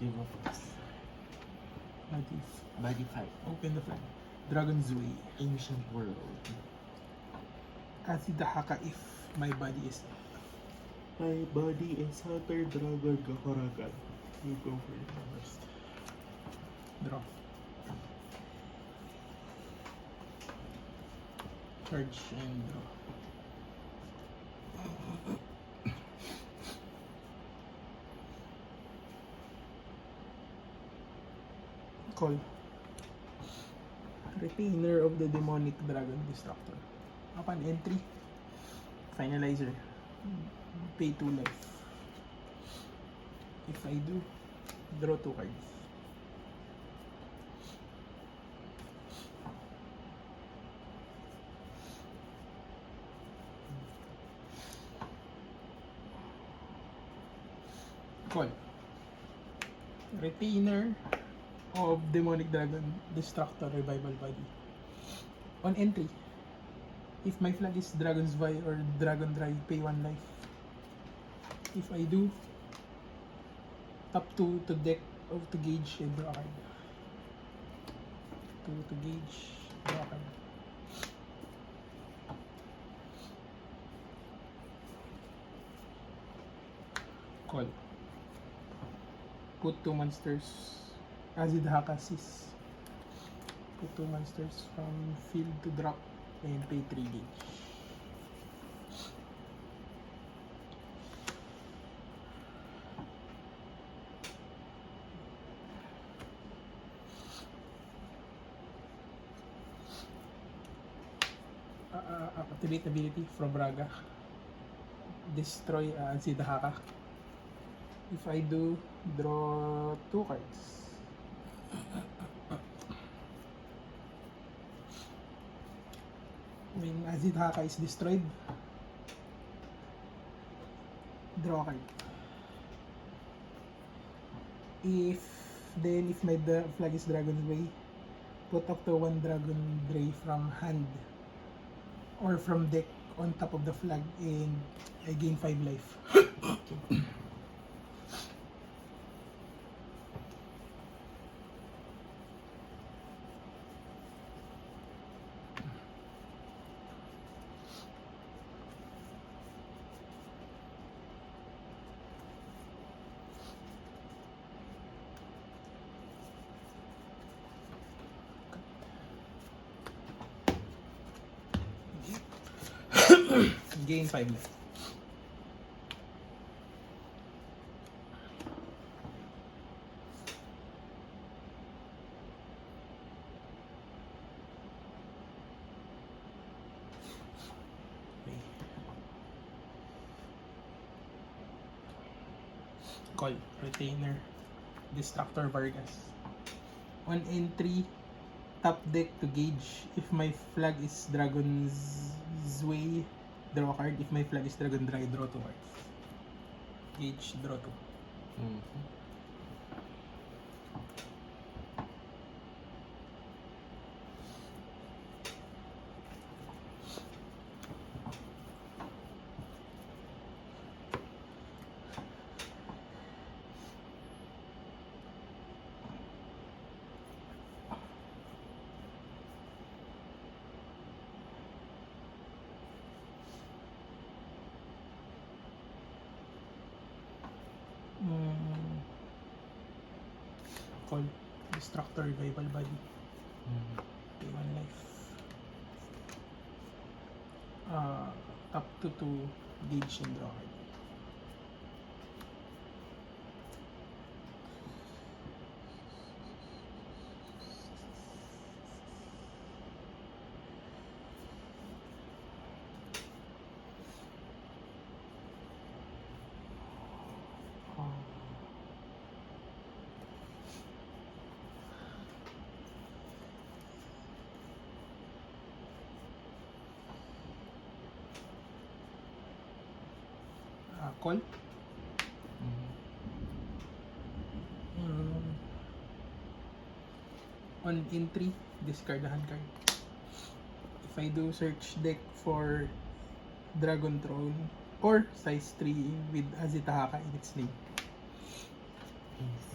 Viva Fox. Body 5. Open the flag. Dragon's Way. Ancient World. Azidahaka if my body is... My body is Hunter Dragon Gakoragan. You go for it first. Draw. Charge and draw. Call. Retainer of the Demonic Dragon Destructor. Upon entry, Finalizer. Pay 2 life. If I do, draw 2 cards. Call. Retainer of Demonic Dragon Destructor Revival Body. On entry, if my flag is Dragon's Vi or Dragon Dry, pay 1 life. If I do, tap 2 to deck of to gauge and draw a card. 2 to gauge, draw a card. Call. Put 2 monsters. Azidahaka Sis. Put 2 monsters from field to drop and pay 3 gauge. Activate ability from Braga. Destroy Azidahaka. If I do, draw 2 cards. When Azidahaka is destroyed, draw a card. If my flag is Dragon's Way, put up to 1 Dragon Dray from hand or from deck on top of the flag and I gain 5 life. Gain 5 life. Call. Retainer. Destructor Vargas. On entry, top deck to gauge. If my flag is Dragon's Way, draw a card. If my flag is Dragon Dry, draw 2 cards. Gauge, draw 2. Call. Destructor Revival Body. Pay 1 life. Up to 2 gauge and draw card. Call. On entry, discard a hand card. If I do, search deck for Dragon Throne or size 3 with Azidahaka in its name. Yes.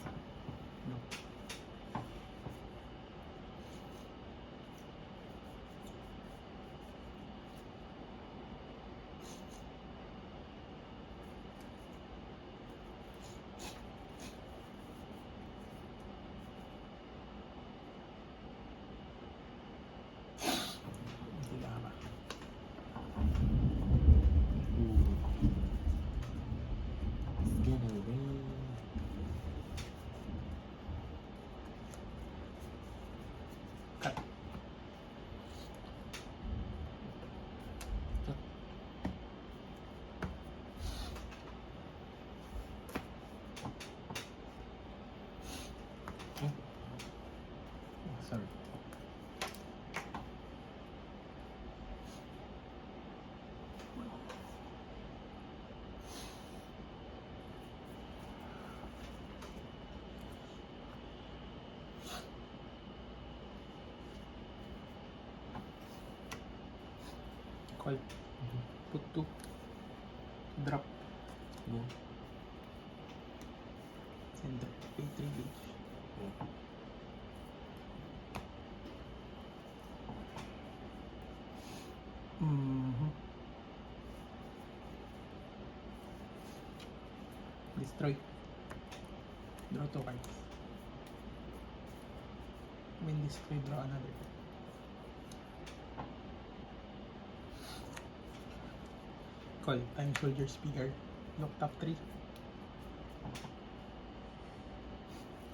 Call. Put 2. Drop. Go. Center. Pay 3 gauge. Destroy. Draw 2 cards. When destroy, draw another. Call. Time Soldier Speaker. Look top 3.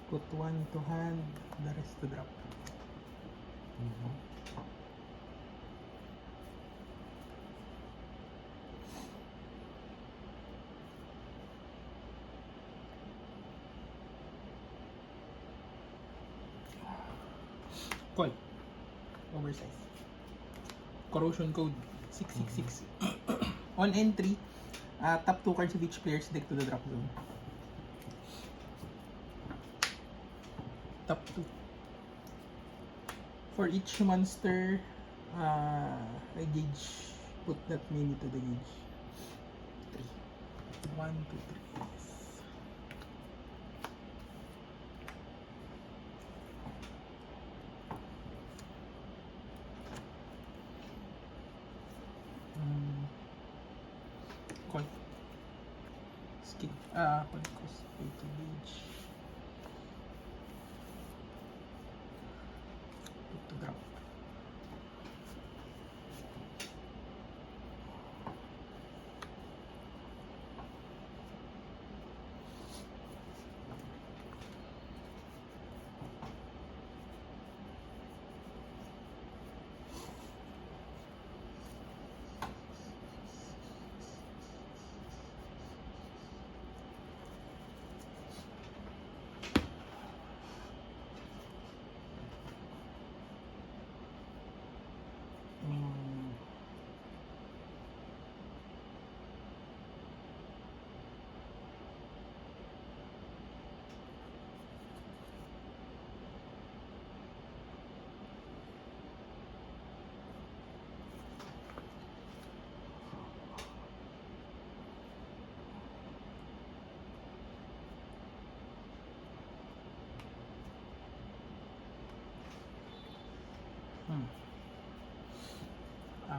Put 1 to hand, the rest to drop. Call. Oversize. Corrosion code 666. On entry, top 2 cards of each player's deck to the drop zone. Top 2. For each monster, I gauge, put that many to the gauge. 3. 1, 2, 3. Call. Skip. Call cost. Pay to gauge. Put to drop.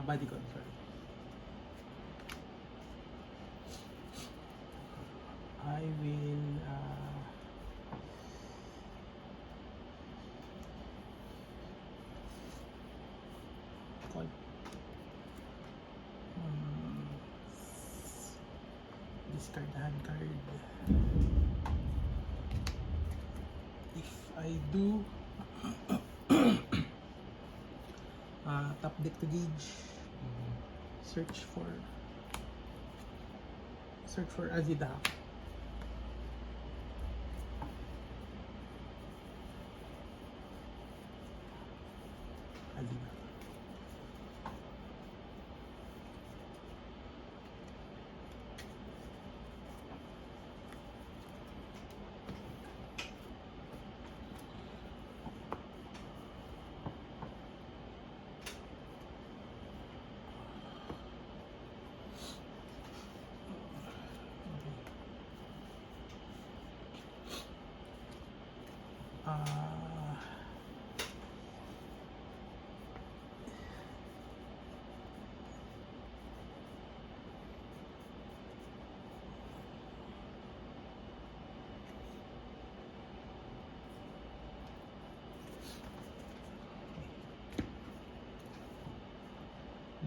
Bodyguard, sorry. I will call. Discard hand card. If I do top deck to gauge, search for Azida. Azida.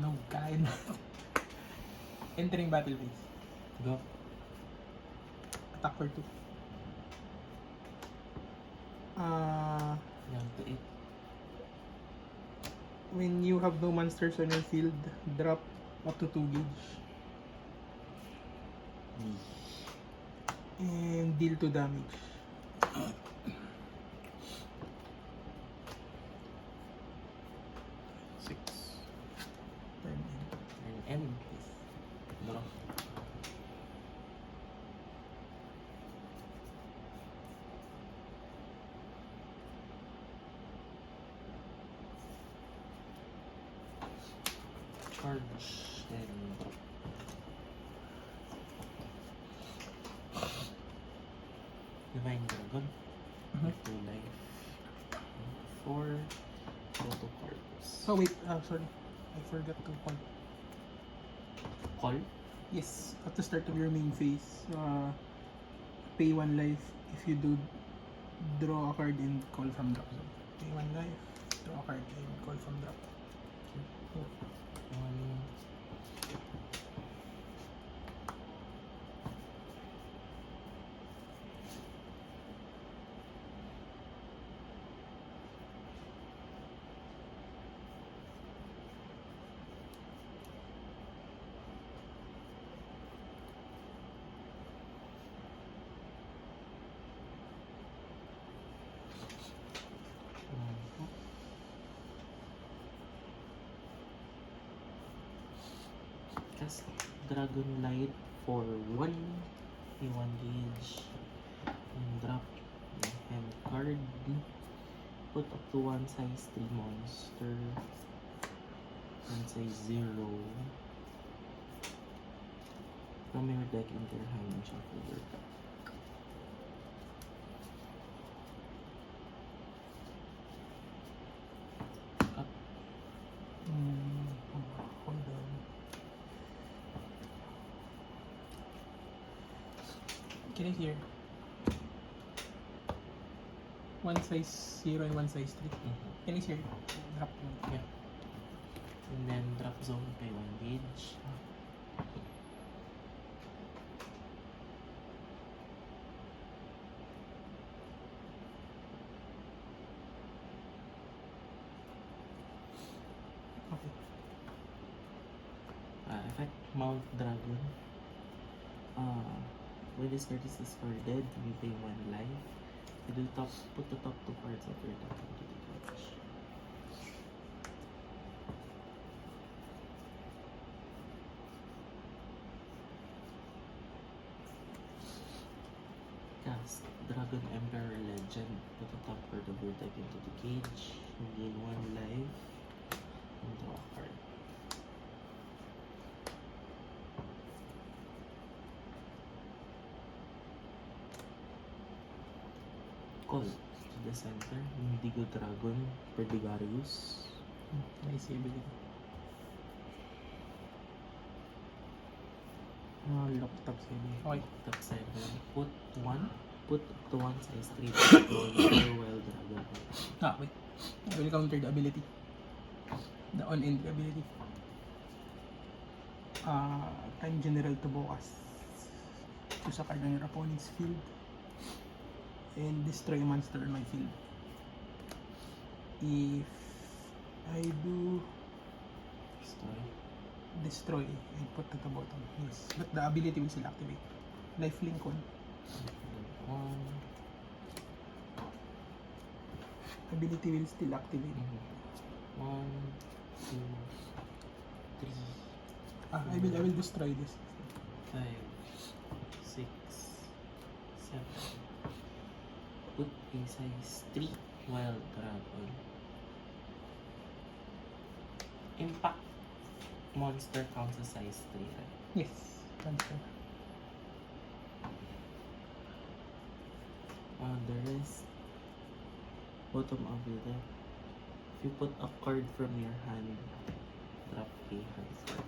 No kind. Entering battle phase. Go. Attack for 2. Yan, to 8. When you have no monsters on your field, drop up to 2 gauge. And deal 2 damage. Turn in. And end, please. Draw. Charge and drop. Divine Dragon. Mhm. 2 life. 4 photo cards. Oh wait, sorry. I forgot to call. Call. Yes, at the start of your main phase, pay 1 life. If you do, draw a card and call from drop zone. Pay 1 life, draw a card and call from drop. Um, cast Dragon Light for 1. Pay 1 gauge. And drop the hand card. Put up to 1 size 3 monster. 1 size 0. From your deck into your hand and shuffle your deck. Up. Hold on. Can I hear? 1 size 0 and 1 size 3. Can I hear? Drop yun. Yeah. And then drop zone, pay 1 gauge. Okay. Effect Mount Dragon. When this card is discarded, you pay 1 life. You do put the top 2 cards of your deck into the cage. Cast Dragon Emperor Legend. Put the top card of your deck into the cage. You gain 1 life. And draw a card. Call to the center. Indigo Dragon. Perdigarius. Nice ability. Lock top 7. Okay. Top 7. Put 1. Put up to 1 size 3 Farewell Dragon. Wait. I will counter the ability. The on-entry ability. Time General to Bokas. Choose a card on your opponent's field. And destroy a monster on my field. If I do destroy, I put at the bottom. Yes. But the ability will still activate. Lifelink on. 1. Ability will still activate. 1, 2, 3, I will destroy this. 5, 6, 7. Put a size 3 Wild Dragon. Impact monster counts as size 3, right? Yes. Transfer. The rest, bottom of your deck. If you put a card from your hand, drop a hand card.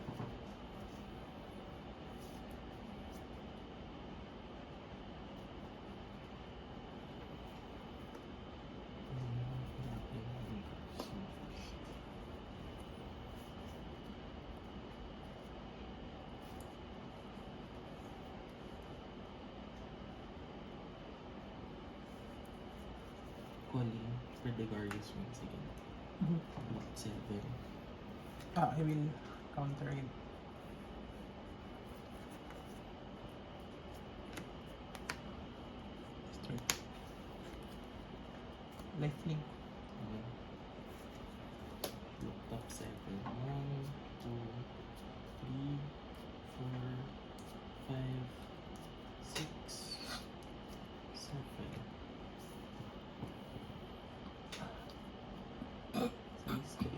Calling Perdigarius once again. Block 7. I will counter again. Destroy. Lifelink. Block top 7. 1, 2, 3, 4, 5, 6, 7. Size 3.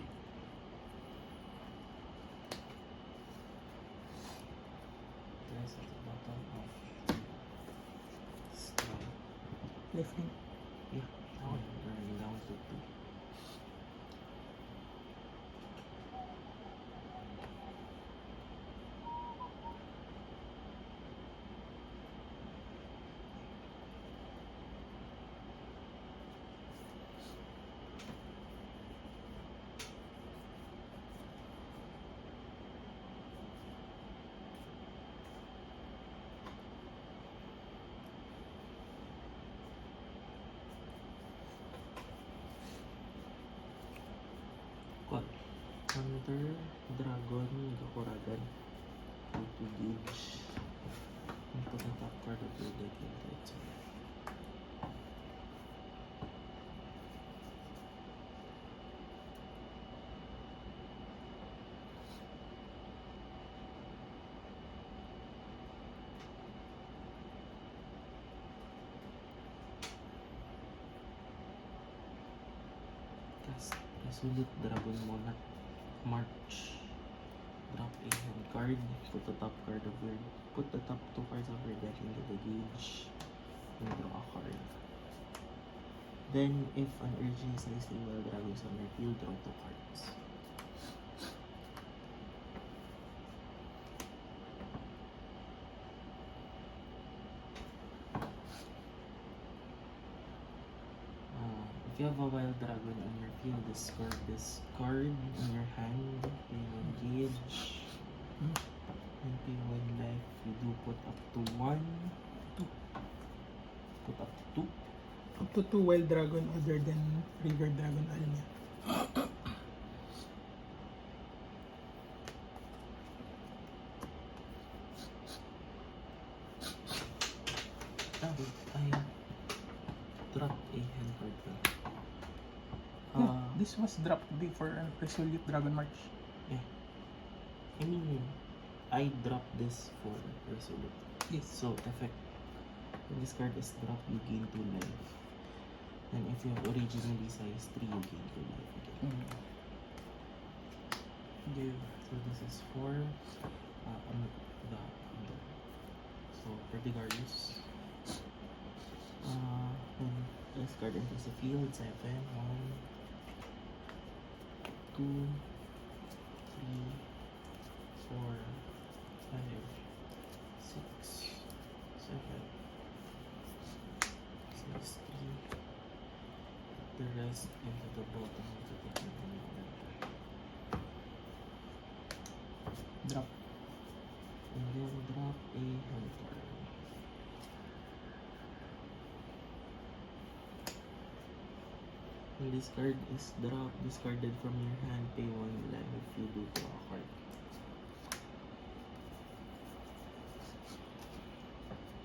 Left link. Yeah. Okay. Going down to 2. Call. Hunter, Dragon, Gakuragan. To gauge. Into the top card of your deck into its hand. Cast Resolute Dragon Monarch March. Drop a hand card. Put the top card of your put the top 2 cards of your deck into the gauge. And draw a card. Then if an urging is listing while dragons on your field, draw 2 cards. If you have a wild dragon on your field, discard this card in your hand. Pay 1 gauge. And pay 1 life. You do put up to 1. 2. Put up to 2. Up to 2 wild dragon other than river dragon Almia. I dropped a hand card now. This was dropped before Resolute Dragon March. Yeah. I mean, I dropped this for Resolute. Yes. So, effect. When this card is dropped, you gain 2 life. And if you have originally size 3, you gain 2 life again. Give. So, this is for the so, Perdigarus. When this card enters the field, 7, 1, 2, 3, 4, 5, 6, 7, 6, 3. The rest into the bottom of the deck. Drop. And then drop a hand card. When this card is discarded from your hand, pay 1 life if you do draw a card.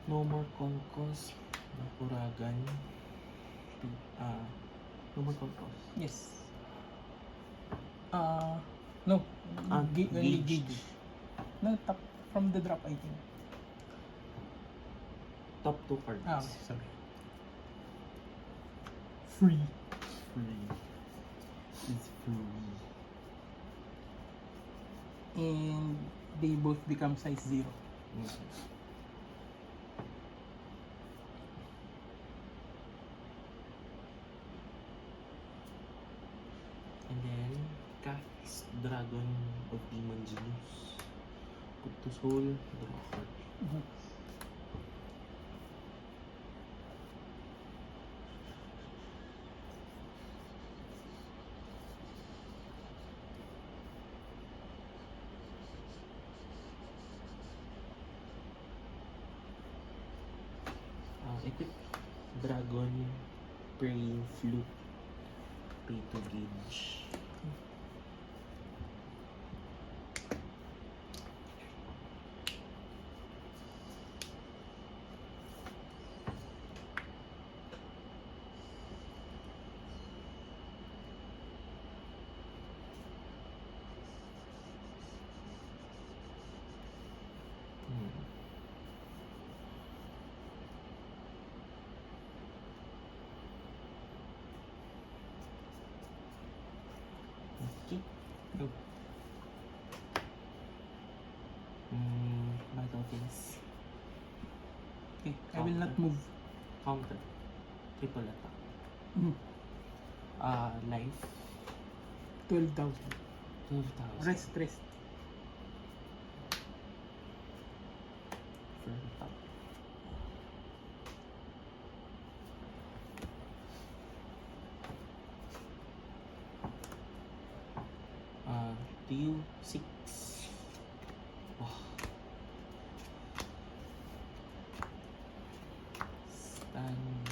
No more Concourse, Bakuragan. No more Concourse. Yes. No. Only Gauge. gauge. No, top from the drop, I think. Top 2 cards. Okay, sorry. Free. Free. It's free. And they both become size 0. And then, cast Dragon of Demon Genius. Put to soul, draw a card. Equip Dragon Praying Flute. Pay to gauge. Okay, go. Vital Face. Okay, I will not move. Counter. Triple attack. Mm. Life. 12,000. 12,000. Rest. Firm top. Deal 6. Wow. Stand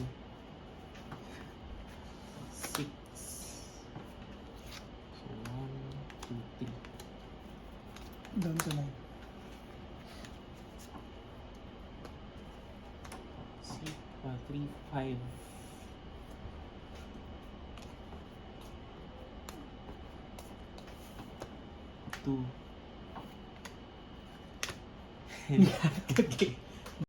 6. So 1, 2, 3. Down to 9. See, 3, 5. Two. Okay.